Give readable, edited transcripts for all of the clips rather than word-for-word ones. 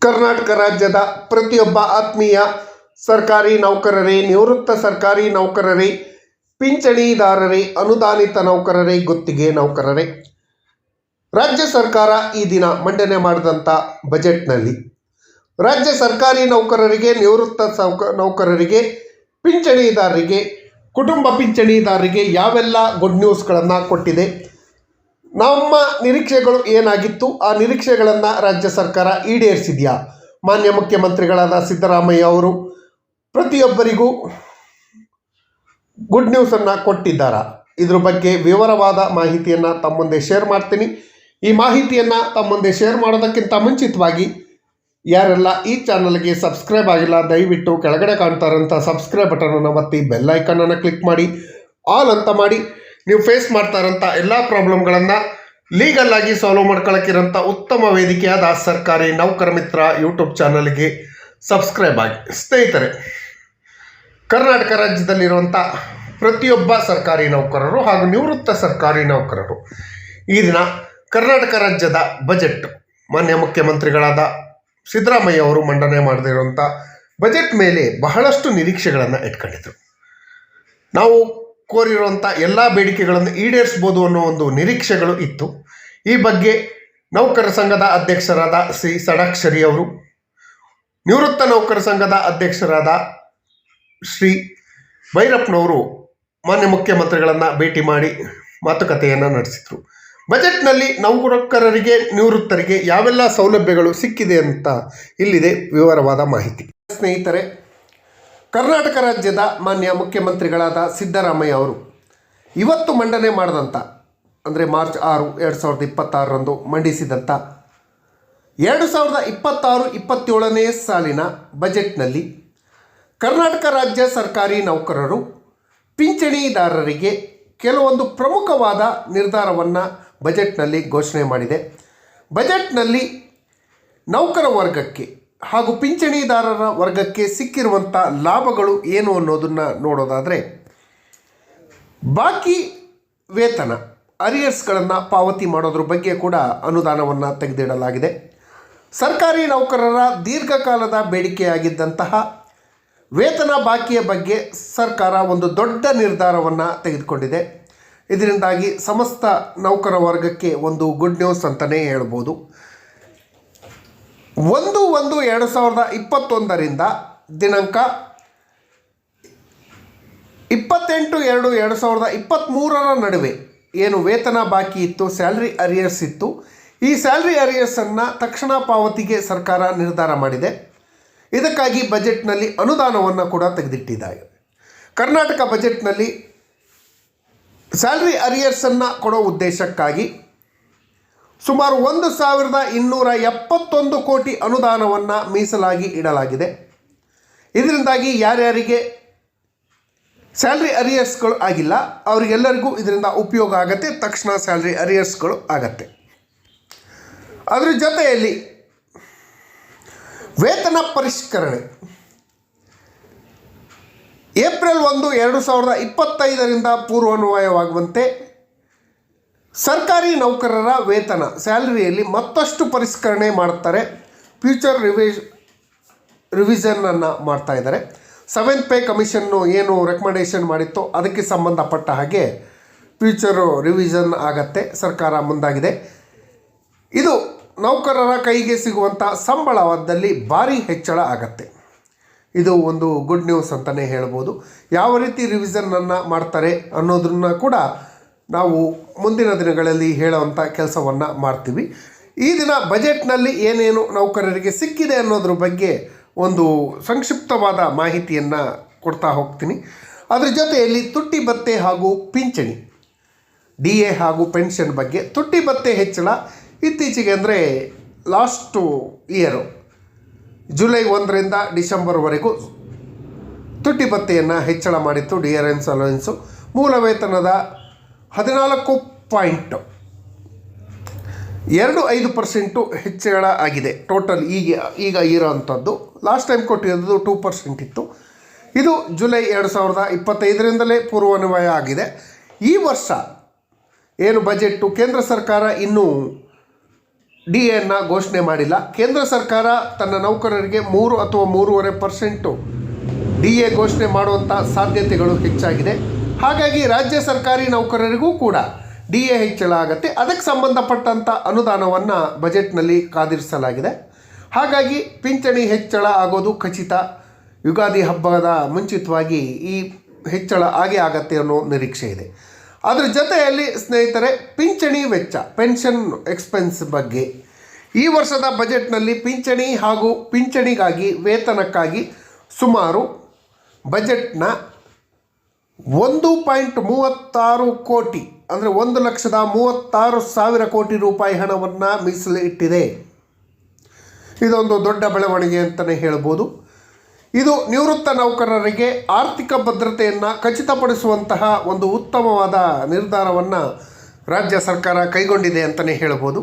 ಕರ್ನಾಟಕ ರಾಜ್ಯದ ಪ್ರತಿಯೊಬ್ಬ ಆತ್ಮೀಯ ಸರ್ಕಾರಿ ನೌಕರರೇ, ನಿವೃತ್ತ ಸರ್ಕಾರಿ ನೌಕರರೇ, ಪಿಂಚಣಿದಾರರೇ, ಅನುದಾನಿತ ನೌಕರರೇ, ಗುತ್ತಿಗೆ ನೌಕರರೇ, ರಾಜ್ಯ ಸರ್ಕಾರ ಈ ದಿನ ಮಂಡನೆ ಮಾಡಿದಂಥ ಬಜೆಟ್ನಲ್ಲಿ ರಾಜ್ಯ ಸರ್ಕಾರಿ ನೌಕರರಿಗೆ, ನಿವೃತ್ತ ನೌಕರರಿಗೆ, ಪಿಂಚಣಿದಾರರಿಗೆ, ಕುಟುಂಬ ಪಿಂಚಣಿದಾರರಿಗೆ ಯಾವೆಲ್ಲ ಗುಡ್ ನ್ಯೂಸ್ಗಳನ್ನು ಕೊಟ್ಟಿದೆ, ನಮ್ಮ ನಿರೀಕ್ಷೆಗಳು ಏನಾಗಿತ್ತು, ಆ ನಿರೀಕ್ಷೆಗಳನ್ನು ರಾಜ್ಯ ಸರ್ಕಾರ ಈಡೇರಿಸಿದೆಯಾ, ಮಾನ್ಯ ಮುಖ್ಯಮಂತ್ರಿಗಳಾದ ಸಿದ್ದರಾಮಯ್ಯ ಅವರು ಪ್ರತಿಯೊಬ್ಬರಿಗೂ ಗುಡ್ ನ್ಯೂಸನ್ನು ಕೊಟ್ಟಿದ್ದಾರಾ, ಇದ್ರ ಬಗ್ಗೆ ವಿವರವಾದ ಮಾಹಿತಿಯನ್ನು ತಮ್ಮ ಮುಂದೆ ಶೇರ್ ಮಾಡ್ತೀನಿ. ಈ ಮಾಹಿತಿಯನ್ನು ತಮ್ಮ ಮುಂದೆ ಶೇರ್ ಮಾಡೋದಕ್ಕಿಂತ ಮುಂಚಿತವಾಗಿ ಯಾರೆಲ್ಲ ಈ ಚಾನಲ್ಗೆ ಸಬ್ಸ್ಕ್ರೈಬ್ ಆಗಿಲ್ಲ, ದಯವಿಟ್ಟು ಕೆಳಗಡೆ ಕಾಣ್ತಾ ಇರೋಂಥ ಸಬ್ಸ್ಕ್ರೈಬ್ ಬಟನನ್ನು ಒತ್ತಿ ಬೆಲ್ ಐಕನನ್ನು ಕ್ಲಿಕ್ ಮಾಡಿ, ಆಲ್ ಅಂತ ಮಾಡಿ. ನೀವು ಫೇಸ್ ಮಾಡ್ತಾ ಇರೋಂಥ ಎಲ್ಲ ಪ್ರಾಬ್ಲಮ್ಗಳನ್ನು ಲೀಗಲ್ ಆಗಿ ಸಾಲ್ವ್ ಮಾಡ್ಕೊಳ್ಳೋಕ್ಕಿರೋಂಥ ಉತ್ತಮ ವೇದಿಕೆಯಾದ ಸರ್ಕಾರಿ ನೌಕರ ಮಿತ್ರ ಯೂಟ್ಯೂಬ್ ಚಾನಲ್ಗೆ ಸಬ್ಸ್ಕ್ರೈಬ್ ಆಗಿ. ಸ್ನೇಹಿತರೆ, ಕರ್ನಾಟಕ ರಾಜ್ಯದಲ್ಲಿರುವಂಥ ಪ್ರತಿಯೊಬ್ಬ ಸರ್ಕಾರಿ ನೌಕರರು ಹಾಗೂ ನಿವೃತ್ತ ಸರ್ಕಾರಿ ನೌಕರರು ಈ ದಿನ ಕರ್ನಾಟಕ ರಾಜ್ಯದ ಬಜೆಟ್ ಮಾನ್ಯ ಮುಖ್ಯಮಂತ್ರಿಗಳಾದ ಸಿದ್ದರಾಮಯ್ಯ ಅವರು ಮಂಡನೆ ಮಾಡದಿರುವಂಥ ಬಜೆಟ್ ಮೇಲೆ ಬಹಳಷ್ಟು ನಿರೀಕ್ಷೆಗಳನ್ನು ಇಟ್ಕೊಂಡಿದ್ರು. ನಾವು ಕೋರಿರುವಂಥ ಎಲ್ಲ ಬೇಡಿಕೆಗಳನ್ನು ಈಡೇರಿಸ್ಬೋದು ಅನ್ನೋ ಒಂದು ನಿರೀಕ್ಷೆಗಳು ಇತ್ತು. ಈ ಬಗ್ಗೆ ನೌಕರ ಸಂಘದ ಅಧ್ಯಕ್ಷರಾದ ಶ್ರೀ ಷಡಾಕ್ಷರಿ ಅವರು, ನಿವೃತ್ತ ನೌಕರ ಸಂಘದ ಅಧ್ಯಕ್ಷರಾದ ಶ್ರೀ ಭೈರಪ್ಪನವರು ಮಾನ್ಯ ಮುಖ್ಯಮಂತ್ರಿಗಳನ್ನು ಭೇಟಿ ಮಾಡಿ ಮಾತುಕತೆಯನ್ನು ನಡೆಸಿದರು. ಬಜೆಟ್ನಲ್ಲಿ ನೌಕರರಿಗೆ, ನಿವೃತ್ತರಿಗೆ ಯಾವೆಲ್ಲ ಸೌಲಭ್ಯಗಳು ಸಿಕ್ಕಿದೆ ಅಂತ ಇಲ್ಲಿದೆ ವಿವರವಾದ ಮಾಹಿತಿ. ಸ್ನೇಹಿತರೆ, ಕರ್ನಾಟಕ ರಾಜ್ಯದ ಮಾನ್ಯ ಮುಖ್ಯಮಂತ್ರಿಗಳಾದ ಸಿದ್ದರಾಮಯ್ಯ ಅವರು ಇವತ್ತು ಮಂಡನೆ ಮಾಡಿದಂಥ, ಅಂದರೆ ಮಾರ್ಚ್ 6, 2026ರಂದು ಮಂಡಿಸಿದಂಥ 2026-27ನೇ ಸಾಲಿನ ಬಜೆಟ್ನಲ್ಲಿ ಕರ್ನಾಟಕ ರಾಜ್ಯ ಸರ್ಕಾರಿ ನೌಕರರು, ಪಿಂಚಣಿದಾರರಿಗೆ ಕೆಲವೊಂದು ಪ್ರಮುಖವಾದ ನಿರ್ಧಾರವನ್ನು ಬಜೆಟ್ನಲ್ಲಿ ಘೋಷಣೆ ಮಾಡಿದೆ. ಬಜೆಟ್ನಲ್ಲಿ ನೌಕರ ವರ್ಗಕ್ಕೆ ಹಾಗೂ ಪಿಂಚಣಿದಾರರ ವರ್ಗಕ್ಕೆ ಸಿಕ್ಕಿರುವಂಥ ಲಾಭಗಳು ಏನು ಅನ್ನೋದನ್ನು ನೋಡೋದಾದರೆ, ಬಾಕಿ ವೇತನ ಅರಿಯರ್ಸ್ಗಳನ್ನು ಪಾವತಿ ಮಾಡೋದ್ರ ಬಗ್ಗೆ ಕೂಡ ಅನುದಾನವನ್ನು ತೆಗೆದಿಡಲಾಗಿದೆ. ಸರ್ಕಾರಿ ನೌಕರರ ದೀರ್ಘಕಾಲದ ಬೇಡಿಕೆಯಾಗಿದ್ದಂತಹ ವೇತನ ಬಾಕಿಯ ಬಗ್ಗೆ ಸರ್ಕಾರ ಒಂದು ದೊಡ್ಡ ನಿರ್ಧಾರವನ್ನು ತೆಗೆದುಕೊಂಡಿದೆ. ಇದರಿಂದಾಗಿ ಸಮಸ್ತ ನೌಕರ ವರ್ಗಕ್ಕೆ ಒಂದು ಗುಡ್ ನ್ಯೂಸ್ ಅಂತಲೇ ಹೇಳ್ಬೋದು. 1/1/2021ರಿಂದ ದಿನಾಂಕ 28/2/2023 ನಡುವೆ ಏನು ವೇತನ ಬಾಕಿ ಇತ್ತು, ಸ್ಯಾಲ್ರಿ ಅರಿಯರ್ಸ್ ಇತ್ತು, ಈ ಸ್ಯಾಲ್ರಿ ಅರಿಯರ್ಸನ್ನು ತಕ್ಷಣ ಪಾವತಿಗೆ ಸರ್ಕಾರ ನಿರ್ಧಾರ ಮಾಡಿದೆ. ಇದಕ್ಕಾಗಿ ಬಜೆಟ್ನಲ್ಲಿ ಅನುದಾನವನ್ನು ಕೂಡ ತೆಗೆದಿಟ್ಟಿದ್ದಾರೆ. ಕರ್ನಾಟಕ ಬಜೆಟ್ನಲ್ಲಿ ಸ್ಯಾಲ್ರಿ ಅರಿಯರ್ಸನ್ನು ಕೊಡೋ ಉದ್ದೇಶಕ್ಕಾಗಿ ಸುಮಾರು 1,271 ಕೋಟಿ ಅನುದಾನವನ್ನು ಮೀಸಲಾಗಿ ಇಡಲಾಗಿದೆ. ಇದರಿಂದಾಗಿ ಯಾರ್ಯಾರಿಗೆ ಸ್ಯಾಲ್ರಿ ಅರಿಯರ್ಸ್ಗಳು ಆಗಿಲ್ಲ ಅವರಿಗೆಲ್ಲರಿಗೂ ಇದರಿಂದ ಉಪಯೋಗ ಆಗುತ್ತೆ, ತಕ್ಷಣ ಸ್ಯಾಲ್ರಿ ಅರಿಯರ್ಸ್ಗಳು ಆಗತ್ತೆ. ಅದರ ಜೊತೆಯಲ್ಲಿ ವೇತನ ಪರಿಷ್ಕರಣೆ ಏಪ್ರಿಲ್ 1, 2025ರಿಂದ ಪೂರ್ವಾನ್ವಯವಾಗುವಂತೆ ಸರ್ಕಾರಿ ನೌಕರರ ವೇತನ ಸ್ಯಾಲರಿಯಲ್ಲಿ ಮತ್ತಷ್ಟು ಪರಿಷ್ಕರಣೆ ಮಾಡ್ತಾರೆ. ಫ್ಯೂಚರ್ ರಿವಿಷನನ್ನು ಮಾಡ್ತಾ ಇದ್ದಾರೆ. 7th ಪೇ ಕಮಿಷನ್ನು ಏನು ರೆಕಮೆಂಡೇಷನ್ ಮಾಡಿತ್ತೋ ಅದಕ್ಕೆ ಸಂಬಂಧಪಟ್ಟ ಹಾಗೆ ಫ್ಯೂಚರು ರಿವಿಷನ್ ಆಗತ್ತೆ, ಸರ್ಕಾರ ಮುಂದಾಗಿದೆ. ಇದು ನೌಕರರ ಕೈಗೆ ಸಿಗುವಂಥ ಸಂಬಳದಲ್ಲಿ ಭಾರಿ ಹೆಚ್ಚಳ ಆಗತ್ತೆ. ಇದು ಒಂದು ಗುಡ್ ನ್ಯೂಸ್ ಅಂತಲೇ ಹೇಳ್ಬೋದು. ಯಾವ ರೀತಿ ರಿವಿಷನನ್ನು ಮಾಡ್ತಾರೆ ಅನ್ನೋದನ್ನು ಕೂಡ ನಾವು ಮುಂದಿನ ದಿನಗಳಲ್ಲಿ ಹೇಳುವಂಥ ಕೆಲಸವನ್ನು ಮಾಡ್ತೀವಿ. ಈ ದಿನ ಬಜೆಟ್ನಲ್ಲಿ ಏನೇನು ನೌಕರರಿಗೆ ಸಿಕ್ಕಿದೆ ಅನ್ನೋದ್ರ ಬಗ್ಗೆ ಒಂದು ಸಂಕ್ಷಿಪ್ತವಾದ ಮಾಹಿತಿಯನ್ನು ಕೊಡ್ತಾ ಹೋಗ್ತೀನಿ. ಅದರ ಜೊತೆಯಲ್ಲಿ ತುಟ್ಟಿ ಭತ್ಯೆ ಹಾಗೂ ಪಿಂಚಣಿ, DA ಹಾಗೂ ಪೆನ್ಷನ್ ಬಗ್ಗೆ. ತುಟ್ಟಿ ಭತ್ಯೆ ಹೆಚ್ಚಳ ಇತ್ತೀಚೆಗೆ, ಅಂದರೆ ಲಾಸ್ಟು ಇಯರು ಜುಲೈ 1ರಿಂದ ಡಿಸೆಂಬರ್ವರೆಗೂ ತುಟ್ಟಿ ಭತ್ಯೆಯನ್ನು ಹೆಚ್ಚಳ ಮಾಡಿತ್ತು. ಡಿಯರೆನ್ಸ್ ಅಲವೆನ್ಸು ಮೂಲ ವೇತನದ 14.25% ಹೆಚ್ಚಳ ಆಗಿದೆ. ಟೋಟಲ್ ಈಗ ಇರೋವಂಥದ್ದು. ಲಾಸ್ಟ್ ಟೈಮ್ ಕೊಟ್ಟಿರೋದು 2% ಇತ್ತು. ಇದು ಜುಲೈ 2025ರಿಂದಲೇ ಪೂರ್ವಾನ್ವಯ ಆಗಿದೆ. ಈ ವರ್ಷ ಏನು ಬಜೆಟ್ಟು ಕೇಂದ್ರ ಸರ್ಕಾರ ಇನ್ನೂ DAಯನ್ನು ಘೋಷಣೆ ಮಾಡಿಲ್ಲ. ಕೇಂದ್ರ ಸರ್ಕಾರ ತನ್ನ ನೌಕರರಿಗೆ 3 ಅಥವಾ 3.5% DA ಘೋಷಣೆ ಮಾಡುವಂಥ ಸಾಧ್ಯತೆಗಳು ಹೆಚ್ಚಾಗಿದೆ. ಹಾಗಾಗಿ ರಾಜ್ಯ ಸರ್ಕಾರಿ ನೌಕರರಿಗೂ ಕೂಡ DA ಹೆಚ್ಚಳ ಆಗುತ್ತೆ. ಅದಕ್ಕೆ ಸಂಬಂಧಪಟ್ಟಂಥ ಅನುದಾನವನ್ನು ಬಜೆಟ್ನಲ್ಲಿ ಕಾದಿರಿಸಲಾಗಿದೆ. ಹಾಗಾಗಿ ಪಿಂಚಣಿ ಹೆಚ್ಚಳ ಆಗೋದು ಖಚಿತ. ಯುಗಾದಿ ಹಬ್ಬದ ಮುಂಚಿತವಾಗಿ ಈ ಹೆಚ್ಚಳ ಆಗತ್ತೆ ಅನ್ನೋ ನಿರೀಕ್ಷೆ ಇದೆ. ಅದರ ಜೊತೆಯಲ್ಲಿ ಸ್ನೇಹಿತರೆ, ಪಿಂಚಣಿ ವೆಚ್ಚ, ಪೆನ್ಷನ್ ಎಕ್ಸ್ಪೆನ್ಸ್ ಬಗ್ಗೆ ಈ ವರ್ಷದ ಬಜೆಟ್ನಲ್ಲಿ ಪಿಂಚಣಿ ಹಾಗೂ ಪಿಂಚಣಿಗಾಗಿ ವೇತನಕ್ಕಾಗಿ ಸುಮಾರು ಬಜೆಟ್ನ 1.36 ಕೋಟಿ ಅಂದರೆ 1,36,000 ಕೋಟಿ ರೂಪಾಯಿ ಹಣವನ್ನು ಮೀಸಲು ಇಟ್ಟಿದೆ. ಇದೊಂದು ದೊಡ್ಡ ಬೆಳವಣಿಗೆ ಅಂತಲೇ ಹೇಳ್ಬೋದು. ಇದು ನಿವೃತ್ತ ನೌಕರರಿಗೆ ಆರ್ಥಿಕ ಭದ್ರತೆಯನ್ನು ಖಚಿತಪಡಿಸುವಂತಹ ಒಂದು ಉತ್ತಮವಾದ ನಿರ್ಧಾರವನ್ನು ರಾಜ್ಯ ಸರ್ಕಾರ ಕೈಗೊಂಡಿದೆ ಅಂತಲೇ ಹೇಳ್ಬೋದು.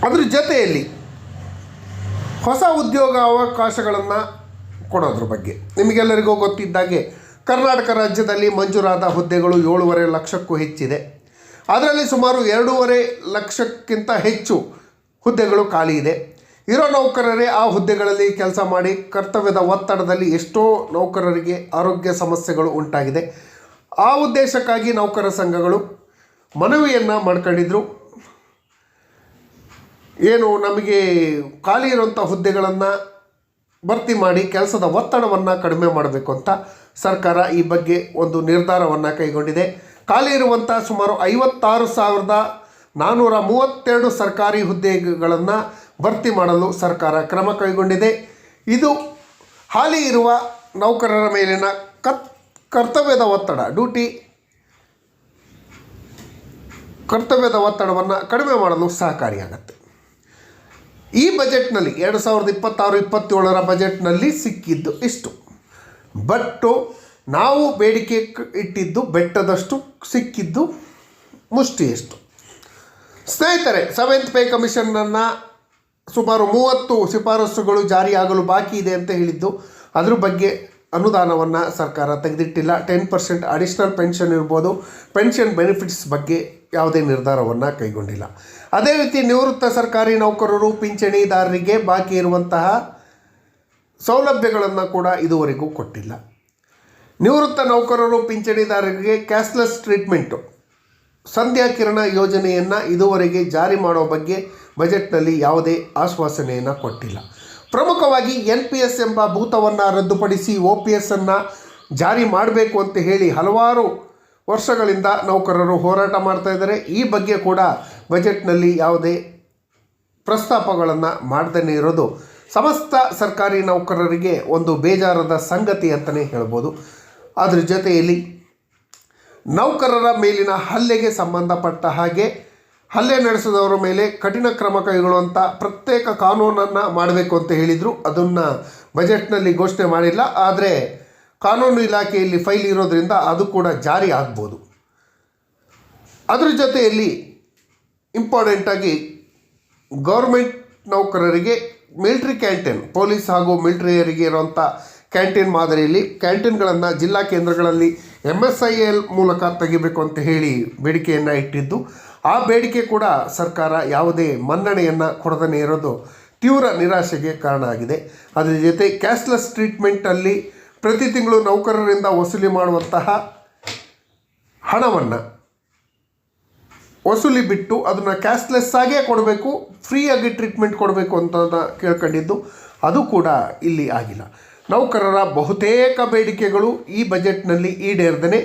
ಅದರ ಜೊತೆಯಲ್ಲಿ ಹೊಸ ಉದ್ಯೋಗ ಅವಕಾಶಗಳನ್ನು ಕೊಡೋದ್ರ ಬಗ್ಗೆ ನಿಮಗೆಲ್ಲರಿಗೂ ಗೊತ್ತಿದ್ದಾಗೆ ಕರ್ನಾಟಕ ರಾಜ್ಯದಲ್ಲಿ ಮಂಜೂರಾದ ಹುದ್ದೆಗಳು 7.5 ಲಕ್ಷಕ್ಕೂ ಹೆಚ್ಚಿದೆ. ಅದರಲ್ಲಿ ಸುಮಾರು 2.5 ಲಕ್ಷಕ್ಕಿಂತ ಹೆಚ್ಚು ಹುದ್ದೆಗಳು ಖಾಲಿ ಇದೆ. ಇರೋ ನೌಕರರೇ ಆ ಹುದ್ದೆಗಳಲ್ಲಿ ಕೆಲಸ ಮಾಡಿ ಕರ್ತವ್ಯದ ಒತ್ತಡದಲ್ಲಿ ಎಷ್ಟೋ ನೌಕರರಿಗೆ ಆರೋಗ್ಯ ಸಮಸ್ಯೆಗಳು ಉಂಟಾಗಿದೆ. ಆ ಉದ್ದೇಶಕ್ಕಾಗಿ ನೌಕರ ಸಂಘಗಳು ಮನವಿಯನ್ನು ಮಾಡ್ಕೊಂಡಿದ್ರು. ಏನು ನಮಗೆ ಖಾಲಿ ಇರುವಂಥ ಹುದ್ದೆಗಳನ್ನು ಭರ್ತಿ ಮಾಡಿ ಕೆಲಸದ ಒತ್ತಡವನ್ನು ಕಡಿಮೆ ಮಾಡಬೇಕು ಅಂತ ಸರ್ಕಾರ ಈ ಬಗ್ಗೆ ಒಂದು ನಿರ್ಧಾರವನ್ನು ಕೈಗೊಂಡಿದೆ. ಖಾಲಿ ಇರುವಂಥ ಸುಮಾರು 56,432 ಸರ್ಕಾರಿ ಹುದ್ದೆಗಳನ್ನು ಭರ್ತಿ ಮಾಡಲು ಸರ್ಕಾರ ಕ್ರಮ ಕೈಗೊಂಡಿದೆ. ಇದು ಹಾಲಿ ಇರುವ ನೌಕರರ ಮೇಲಿನ ಕರ್ತವ್ಯದ ಒತ್ತಡವನ್ನು ಕಡಿಮೆ ಮಾಡಲು ಸಹಕಾರಿಯಾಗುತ್ತೆ. ಈ ಬಜೆಟ್ನಲ್ಲಿ 2026-27 ಬಜೆಟ್ನಲ್ಲಿ ಸಿಕ್ಕಿದ್ದು ಇಷ್ಟು. ಬಟ್ಟು ನಾವು ಬೇಡಿಕೆ ಇಟ್ಟಿದ್ದು ಬೆಟ್ಟದಷ್ಟು, ಸಿಕ್ಕಿದ್ದು ಮುಷ್ಟಿಯಷ್ಟು. ಸ್ನೇಹಿತರೆ, 7th ಪೇ ಕಮಿಷನನ್ನು ಸುಮಾರು 30 ಶಿಫಾರಸುಗಳು ಜಾರಿಯಾಗಲು ಬಾಕಿ ಇದೆ ಅಂತ ಹೇಳಿದ್ದು, ಅದ್ರ ಬಗ್ಗೆ ಅನುದಾನವನ್ನು ಸರ್ಕಾರ ತೆಗೆದಿಟ್ಟಿಲ್ಲ. 10% ಅಡಿಷ್ನಲ್ ಪೆನ್ಷನ್ ಇರ್ಬೋದು, ಪೆನ್ಷನ್ ಬೆನಿಫಿಟ್ಸ್ ಬಗ್ಗೆ ಯಾವುದೇ ನಿರ್ಧಾರವನ್ನು ಕೈಗೊಂಡಿಲ್ಲ. ಅದೇ ರೀತಿ ನಿವೃತ್ತ ಸರ್ಕಾರಿ ನೌಕರರು ಪಿಂಚಣಿದಾರರಿಗೆ ಬಾಕಿ ಇರುವಂತಹ ಸೌಲಭ್ಯಗಳನ್ನು ಕೂಡ ಇದುವರೆಗೂ ಕೊಟ್ಟಿಲ್ಲ. ನಿವೃತ್ತ ನೌಕರರು ಪಿಂಚಣಿದಾರರಿಗೆ ಕ್ಯಾಶ್ಲೆಸ್ ಟ್ರೀಟ್ಮೆಂಟು ಸಂಧ್ಯಾ ಕಿರಣ ಯೋಜನೆಯನ್ನು ಇದುವರೆಗೆ ಜಾರಿ ಮಾಡೋ ಬಗ್ಗೆ ಬಜೆಟ್ನಲ್ಲಿ ಯಾವುದೇ ಆಶ್ವಾಸನೆಯನ್ನು ಕೊಟ್ಟಿಲ್ಲ. ಪ್ರಮುಖವಾಗಿ NPS ಎಂಬ ಭೂತವನ್ನು ರದ್ದುಪಡಿಸಿ OPS ಜಾರಿ ಮಾಡಬೇಕು ಅಂತ ಹೇಳಿ ಹಲವಾರು ವರ್ಷಗಳಿಂದ ನೌಕರರು ಹೋರಾಟ ಮಾಡ್ತಾ ಇದ್ದಾರೆ. ಈ ಬಗ್ಗೆ ಕೂಡ ಬಜೆಟ್ನಲ್ಲಿ ಯಾವುದೇ ಪ್ರಸ್ತಾಪಗಳನ್ನು ಮಾಡದೇ ಇರೋದು ಸಮಸ್ತ ಸರ್ಕಾರಿ ನೌಕರರಿಗೆ ಒಂದು ಬೇಜಾರದ ಸಂಗತಿ ಅಂತಲೇ ಹೇಳ್ಬೋದು. ಅದರ ಜೊತೆಯಲ್ಲಿ ನೌಕರರ ಮೇಲಿನ ಹಲ್ಲೆಗೆ ಸಂಬಂಧಪಟ್ಟ ಹಾಗೆ ಹಲ್ಲೆ ನಡೆಸಿದವರ ಮೇಲೆ ಕಠಿಣ ಕ್ರಮ ಕೈಗೊಳ್ಳುವಂಥ ಪ್ರತ್ಯೇಕ ಕಾನೂನನ್ನು ಮಾಡಬೇಕು ಅಂತ ಹೇಳಿದರು. ಅದನ್ನು ಬಜೆಟ್ನಲ್ಲಿ ಘೋಷಣೆ ಮಾಡಿಲ್ಲ. ಆದರೆ ಕಾನೂನು ಇಲಾಖೆಯಲ್ಲಿ ಫೈಲ್ ಇರೋದರಿಂದ ಅದು ಕೂಡ ಜಾರಿ ಆಗ್ಬೋದು. ಅದರ ಜೊತೆಯಲ್ಲಿ ಇಂಪಾರ್ಟೆಂಟಾಗಿ ಗೌರ್ಮೆಂಟ್ ನೌಕರರಿಗೆ ಮಿಲಿಟ್ರಿ ಕ್ಯಾಂಟೀನ್, ಪೊಲೀಸ್ ಹಾಗೂ ಮಿಲಿಟರಿಯರಿಗೆ ಇರುವಂಥ ಕ್ಯಾಂಟೀನ್ ಮಾದರಿಯಲ್ಲಿ ಕ್ಯಾಂಟೀನ್ಗಳನ್ನು ಜಿಲ್ಲಾ ಕೇಂದ್ರಗಳಲ್ಲಿ MSIL ಮೂಲಕ ತೆಗಿಬೇಕು ಅಂತ ಹೇಳಿ ಬೇಡಿಕೆಯನ್ನು ಇಟ್ಟಿದ್ದು, ಆ ಬೇಡಿಕೆ ಕೂಡ ಸರ್ಕಾರ ಯಾವುದೇ ಮನ್ನಣೆಯನ್ನು ಕೊಡದೇ ಇರೋದು ತೀವ್ರ ನಿರಾಶೆಗೆ ಕಾರಣ ಆಗಿದೆ. ಅದರ ಜೊತೆ ಕ್ಯಾಶ್ಲೆಸ್ ಟ್ರೀಟ್ಮೆಂಟಲ್ಲಿ ಪ್ರತಿ ತಿಂಗಳು ನೌಕರರಿಂದ ವಸೂಲಿ ಮಾಡುವಂತಹ ಹಣವನ್ನು ವಸೂಲಿ ಬಿಟ್ಟು ಅದನ್ನು ಕ್ಯಾಶ್ಲೆಸ್ ಆಗೇ ಕೊಡಬೇಕು, ಫ್ರೀಯಾಗಿ ಟ್ರೀಟ್ಮೆಂಟ್ ಕೊಡಬೇಕು ಅಂತ ಕೇಳ್ಕೊಂಡಿದ್ದು, ಅದು ಕೂಡ ಇಲ್ಲಿ ಆಗಿಲ್ಲ. ನೌಕರರ ಬಹುತೇಕ ಬೇಡಿಕೆಗಳು ಈ ಬಜೆಟ್ನಲ್ಲಿ ಈಡೇರದೇ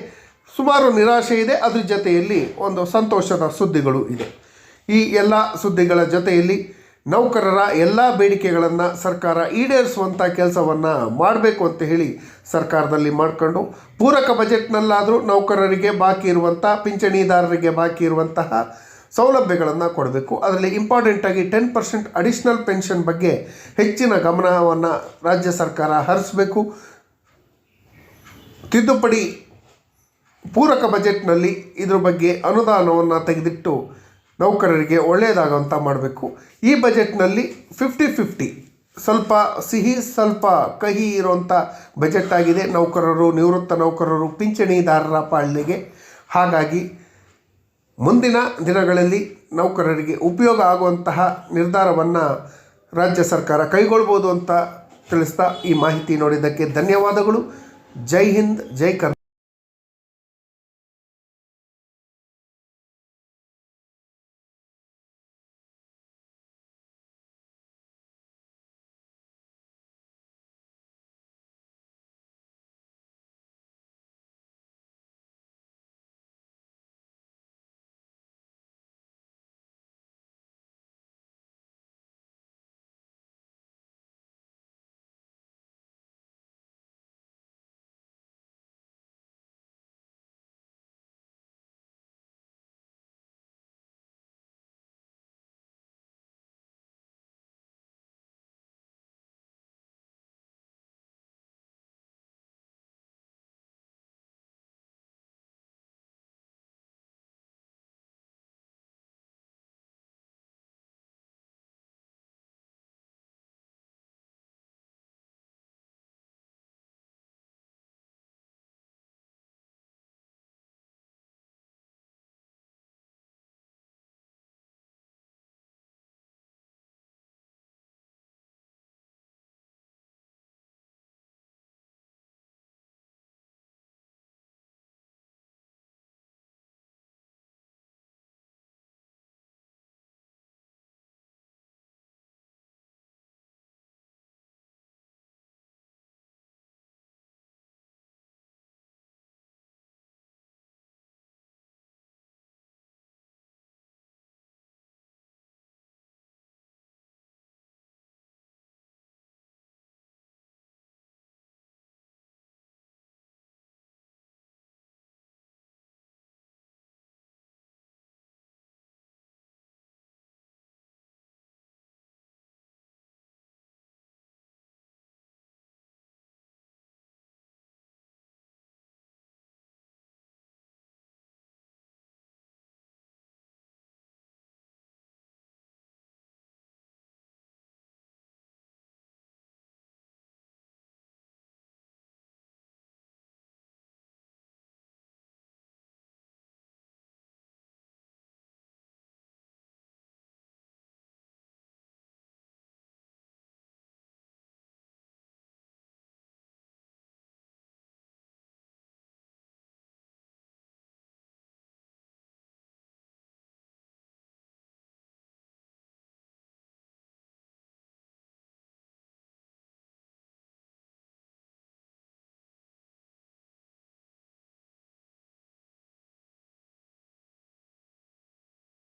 ಸುಮಾರು ನಿರಾಶೆ ಇದೆ. ಅದ್ರ ಜೊತೆಯಲ್ಲಿ ಒಂದು ಸಂತೋಷದ ಸುದ್ದಿಗಳು ಇದೆ. ಈ ಎಲ್ಲ ಸುದ್ದಿಗಳ ಜೊತೆಯಲ್ಲಿ ನೌಕರರ ಎಲ್ಲ ಬೇಡಿಕೆಗಳನ್ನು ಸರ್ಕಾರ ಈಡೇರಿಸುವಂಥ ಕೆಲಸವನ್ನು ಮಾಡಬೇಕು ಅಂತ ಹೇಳಿ ಸರ್ಕಾರದಲ್ಲಿ ಮಾಡಿಕೊಂಡು ಪೂರಕ ಬಜೆಟ್ನಲ್ಲಾದರೂ ನೌಕರರಿಗೆ ಬಾಕಿ ಇರುವಂಥ ಪಿಂಚಣಿದಾರರಿಗೆ ಬಾಕಿ ಇರುವಂತಹ ಸೌಲಭ್ಯಗಳನ್ನು ಕೊಡಬೇಕು. ಅದರಲ್ಲಿ ಇಂಪಾರ್ಟೆಂಟಾಗಿ 10% ಅಡಿಷ್ನಲ್ ಪೆನ್ಷನ್ ಬಗ್ಗೆ ಹೆಚ್ಚಿನ ಗಮನವನ್ನು ರಾಜ್ಯ ಸರ್ಕಾರ ಹರಿಸಬೇಕು. ತಿದ್ದುಪಡಿ ಪೂರಕ ಬಜೆಟ್ನಲ್ಲಿ ಇದ್ರ ಬಗ್ಗೆ ಅನುದಾನವನ್ನು ತೆಗೆದಿಟ್ಟು ನೌಕರರಿಗೆ ಒಳ್ಳೆಯದಾಗುವಂಥ ಮಾಡಬೇಕು. ಈ ಬಜೆಟ್ನಲ್ಲಿ 50-50 ಸ್ವಲ್ಪ ಸಿಹಿ ಸ್ವಲ್ಪ ಕಹಿ ಇರುವಂಥ ಬಜೆಟ್ ಆಗಿದೆ ನಿವೃತ್ತ ನೌಕರರು ಪಿಂಚಣಿದಾರರ ಪಾಲಿಗೆ. ಹಾಗಾಗಿ ಮುಂದಿನ ದಿನಗಳಲ್ಲಿ ನೌಕರರಿಗೆ ಉಪಯೋಗ ಆಗುವಂತಹ ನಿರ್ಧಾರವನ್ನು ರಾಜ್ಯ ಸರ್ಕಾರ ಕೈಗೊಳ್ಬೋದು ಅಂತ ತಿಳಿಸ್ತಾ ಈ ಮಾಹಿತಿ ನೋಡಿದ್ದಕ್ಕೆ ಧನ್ಯವಾದಗಳು. ಜೈ ಹಿಂದ್, ಜೈ ಕರ್ನಾಟಕ.